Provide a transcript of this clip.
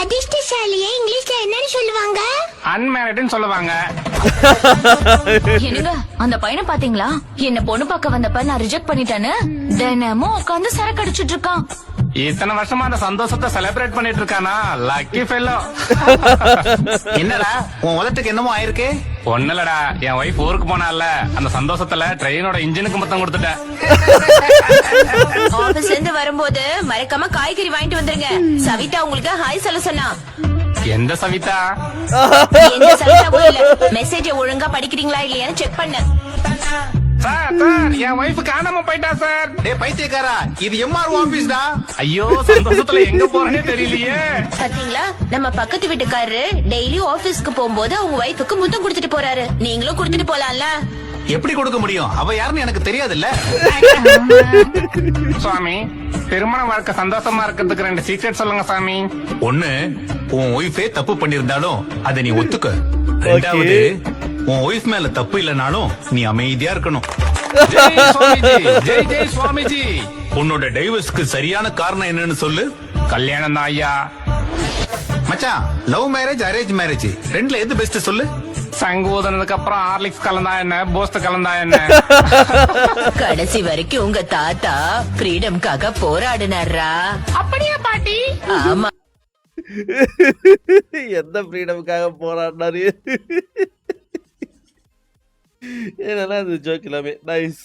அதிர்ஷ்டசாலியை இங்கிலீஷ்ல என்னன்னு சொல்லுவாங்க? அன்மேரிட்னு சொல்லுவாங்க. என்னங்க அந்த பையனை பாத்தீங்களா? என்ன பொண்ணு பார்க்க வந்தப்ப நான் ரிஜெக்ட் பண்ணிட்டேன்னு தினமும் உட்காந்து சரக்கு அடிச்சிட்டு இருக்கான். இத்தனை வருஷமா அந்த சந்தோஷத்தை செலிப்ரேட் பண்ணிட்டு இருக்கானா? Lucky fellow. என்னடா உன் உதட்டுக்கு என்னமோ ஆயிருக்கு? ஒண்ணுலடா, என் ஒய்ஃப் ஊருக்கு போனால அந்த சந்தோஷத்துல ட்ரெயினோட இன்ஜினுக்கு மொத்தம் கொடுத்துட்டேன். ஆபீஸ்ல இருந்து வரும்போது மறக்காம காய்கறி வாங்கிட்டு வந்துருங்க. சவிதா உங்களுக்கு ஹாய் சொல்ல சொன்னா. எந்த சவிதா? எந்த சவிதாவும் இல்ல. மெசேஜ் ஒழுங்கா படிக்கிறீங்களா இல்லையான்னு செக் பண்ண. சார் சார், என் ஒய்ஃப் காணாம போயிட்டா சார். டேய் பைத்தியக்காரா, இது எம்ஆர்ஓ ஆபீஸ்டா. ஐயோ, சந்தோஷத்துல எங்க போறேனே தெரியலையே. பாத்தீங்களா, நம்ம பக்கத்து வீட்டுக்காரரு டெய்லி ஆபீஸ்க்கு போகும்போது அவங்க ஒய்ஃபுக்கு முத்தம் கொடுத்துட்டு போறாரு. நீங்களும் கொடுத்துட்டு போலாம்ல. எப்படி கொடுக்க முடியும்? அவ யாருன்னு எனக்கு தெரியாதுல்ல. சுவாமி, திருமண வாழ்க்கை சந்தோஷமா இருக்கிறதுக்கு 2 சீக்ரெட் சொல்லுங்க சாமி. ஒண்ணு, உன் ஒய்ஃபே தப்பு பண்ணிருந்தாலும் அதை நீ ஒத்துக்க. ரெண்டாவது, உன் ஒய்ஃப் மேல தப்பு இல்லனாலும் நீ அமைதியா இருக்கணும். ஜெய் சுவாமிஜி, ஜெய் ஜெய் சுவாமிஜி. உன்னோட டைவர்ஸ்க்கு சரியான காரணம் என்னன்னு சொல்லு. கல்யாணம் தான் ஐயா. மச்சான், லவ் மேரேஜ் அரேஞ்ச் மேரேஜ் ரெண்டுல எது பெஸ்ட் சொல்லு. சங்கு ஊதுனதுக்கு அப்புறம் ஹார்லிக்ஸ் கலந்தா என்ன, போஸ்ட் கலந்தா என்ன? கடைசி வரைக்கும் உங்க தாத்தா ஃப்ரீடம்காக போராடினாரா? அப்படியா பாட்டி? ஆமா. எந்த ஃப்ரீடமுக்காக போராடினாரு? என்னன்னா இந்த ஜோக் எல்லாமே நைஸ்.